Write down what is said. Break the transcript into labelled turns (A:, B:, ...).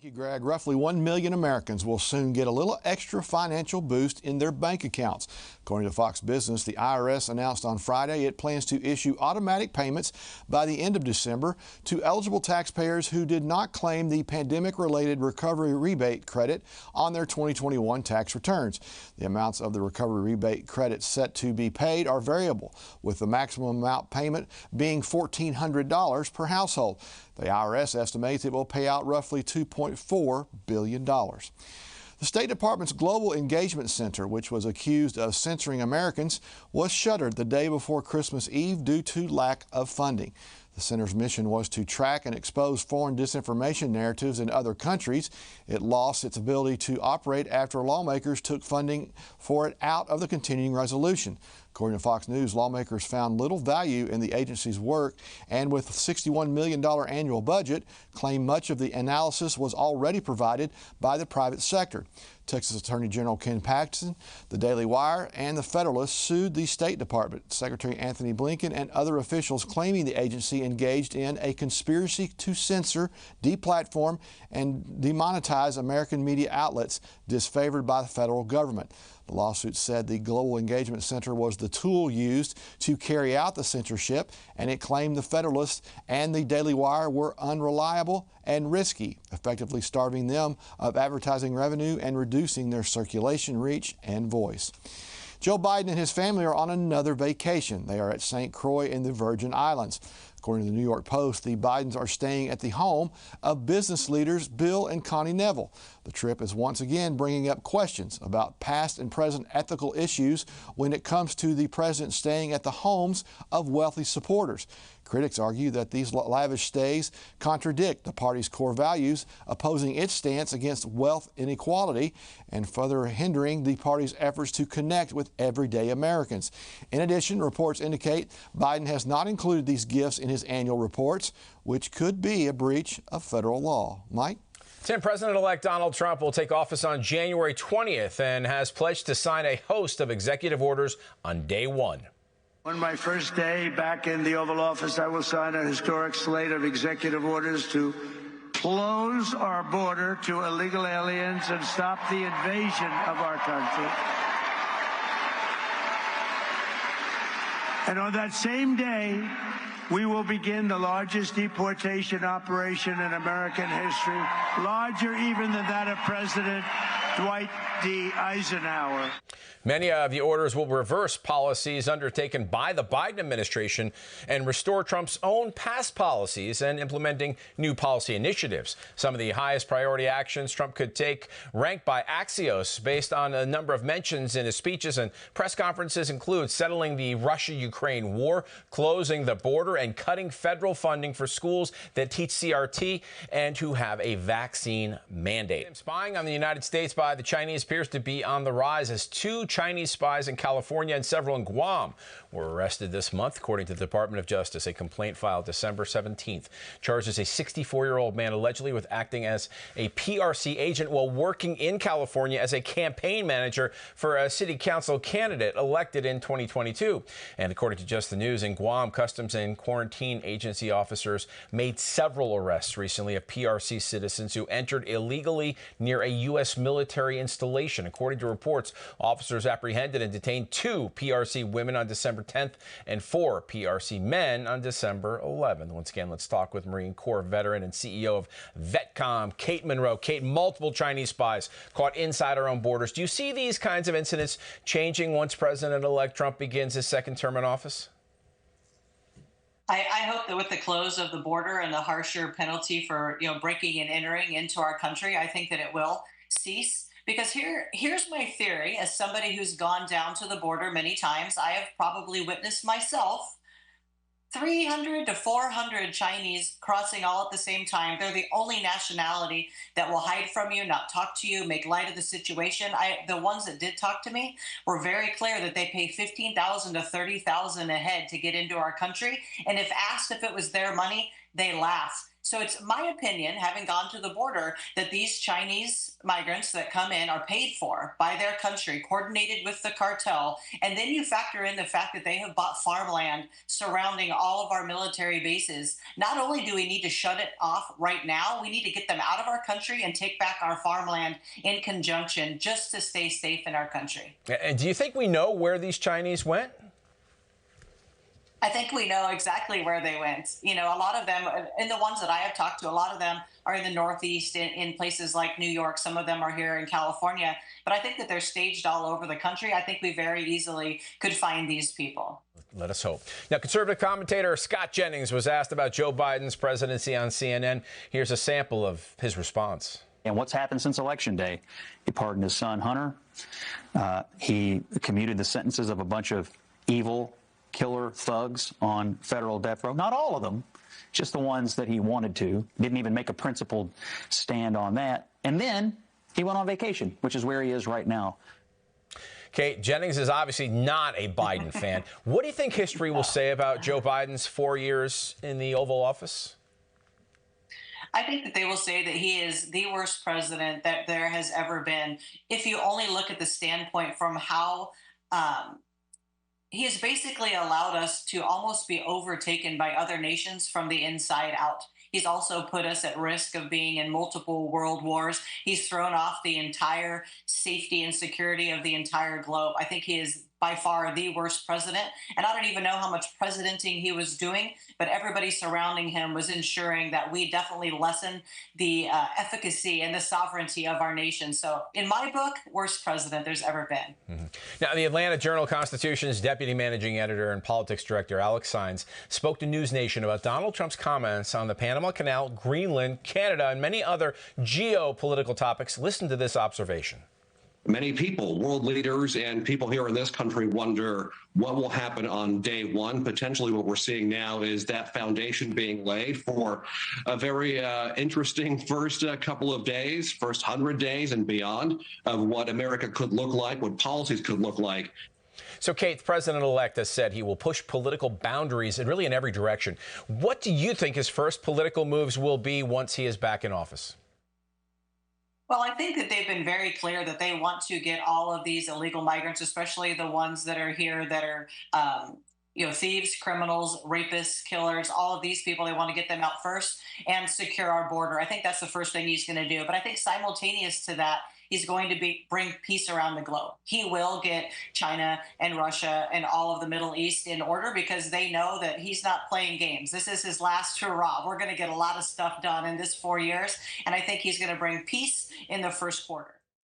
A: Thank you, Greg. Roughly 1 million Americans will soon get a little extra financial boost in their bank accounts. According to Fox Business, the IRS announced on Friday it plans to issue automatic payments by the end of December to eligible taxpayers who did not claim the pandemic-related recovery rebate credit on their 2021 tax returns. The amounts of the recovery rebate credit set to be paid are variable, with the maximum amount payment being $1,400 per household. The IRS estimates it will pay out roughly $2.4 billion. The State Department's Global Engagement Center, which was accused of censoring Americans, was shuttered the day before Christmas Eve due to lack of funding. The center's mission was to track and expose foreign disinformation narratives in other countries. It lost its ability to operate after lawmakers took funding for it out of the continuing resolution. According to Fox News, lawmakers found little value in the agency's work and with a $61 million annual budget, claim much of the analysis was already provided by the private sector. Texas Attorney General Ken Paxton, the Daily Wire, and the Federalist sued the State Department. Secretary Anthony Blinken and other officials claiming the agency engaged in a conspiracy to censor, deplatform, and demonetize American media outlets disfavored by the federal government. The lawsuit said the Global Engagement Center was the tool used to carry out the censorship, and it claimed the Federalist and the Daily Wire were unreliable and risky, effectively starving them of advertising revenue and reducing their circulation, reach, and voice. Joe Biden and his family are on another vacation. They are at St. Croix in the Virgin Islands. According to the New York Post, the Bidens are staying at the home of business leaders Bill and Connie Neville. The trip is once again bringing up questions about past and present ethical issues when it comes to the president staying at the homes of wealthy supporters. Critics argue that these lavish stays contradict the party's core values, opposing its stance against wealth inequality and further hindering the party's efforts to connect with everyday Americans. In addition, reports indicate Biden has not included these gifts in his annual reports, which could be a breach of federal law. Mike?
B: Tim, President-elect Donald Trump will take office on January 20th and has pledged to sign a host of executive orders on day one.
C: On my first day back in the Oval Office, I will sign a historic slate of executive orders to close our border to illegal aliens and stop the invasion of our country. And on that same day, we will begin the largest deportation operation in American history, larger even than that of President Dwight D. Eisenhower.
B: Many of the orders will reverse policies undertaken by the Biden administration and restore Trump's own past policies and implementing new policy initiatives. Some of the highest priority actions Trump could take, ranked by Axios based on a number of mentions in his speeches and press conferences, include settling the Russia-Ukraine war, closing the border, and cutting federal funding for schools that teach CRT and who have a vaccine mandate. Spying on the United States by the Chinese appears to be on the rise as two Chinese spies in California and several in Guam were arrested this month, according to the Department of Justice. A complaint filed December 17th charges a 64-year-old man allegedly with acting as a PRC agent while working in California as a campaign manager for a city council candidate elected in 2022. And according to Just the News, in Guam, Customs and Quarantine Agency officers made several arrests recently of PRC citizens who entered illegally near a U.S. military installation. According to reports, officers apprehended and detained 2 PRC women on December 10th and 4 PRC men on December 11th. Once again, let's talk with Marine Corps veteran and CEO of VETCOM, Kate Monroe. Kate, multiple Chinese spies caught inside our own borders. Do you see these kinds of incidents changing once President-elect Trump begins his second term in office?
D: I hope that with the close of the border and the harsher penalty for breaking and entering into our country, I think that it will cease. Because here's my theory, as somebody who's gone down to the border many times, I have probably witnessed myself 300 to 400 Chinese crossing all at the same time. They're the only nationality that will hide from you, not talk to you, make light of the situation. The ones that did talk to me were very clear that they pay $15,000 to $30,000 a head to get into our country. And if asked if it was their money, they laugh. So it's my opinion, having gone to the border, that these Chinese migrants that come in are paid for by their country, coordinated with the cartel. And then you factor in the fact that they have bought farmland surrounding all of our military bases. Not only do we need to shut it off right now, we need to get them out of our country and take back our farmland in conjunction just to stay safe in our country.
B: And do you think we know where these Chinese went?
D: I think we know exactly where they went. You know, a lot of them, and the ones that I have talked to, a lot of them are in the Northeast, in places like New York. Some of them are here in California. But I think that they're staged all over the country. I think we very easily could find these people.
B: Let us hope. Now, conservative commentator Scott Jennings was asked about Joe Biden's presidency on CNN. Here's a sample of his response.
E: And what's happened since Election Day? He pardoned his son, Hunter. He commuted the sentences of a bunch of evil killer thugs on federal death row. Not all of them, just the ones that he wanted to. Didn't even make a principled stand on that. And then he went on vacation, which is where he is right now.
B: Kate, Jennings is obviously not a Biden fan. What do you think history will say about Joe Biden's 4 years in the Oval Office?
D: I think that they will say that he is the worst president that there has ever been. If you only look at the standpoint from how he has basically allowed us to almost be overtaken by other nations from the inside out. He's also put us at risk of being in multiple world wars. He's thrown off the entire safety and security of the entire globe. I think he is by far the worst president. And I don't even know how much presidenting he was doing, but everybody surrounding him was ensuring that we definitely lessen the efficacy and the sovereignty of our nation. So in my book, worst president there's ever been.
B: Mm-hmm. Now, the Atlanta Journal-Constitution's deputy managing editor and politics director, Alex Saenz, spoke to News Nation about Donald Trump's comments on the Panama Canal, Greenland, Canada, and many other geopolitical topics. Listen to this observation.
F: Many people, world leaders and people here in this country, wonder what will happen on day one. Potentially what we're seeing now is that foundation being laid for a very interesting first couple of days, first 100 days and beyond of what America could look like, what policies could look like.
B: So, Kate, the president-elect has said he will push political boundaries and really in every direction. What do you think his first political moves will be once he is back in office?
D: Well, I think that they've been very clear that they want to get all of these illegal migrants, especially the ones that are here that are, thieves, criminals, rapists, killers, all of these people, they want to get them out first and secure our border. I think that's the first thing he's going to do. But I think simultaneous to that, he's going to bring peace around the globe. He will get China and Russia and all of the Middle East in order because they know that he's not playing games. This is his last hurrah. We're going to get a lot of stuff done in this 4 years, and I think he's going to bring peace in the first quarter.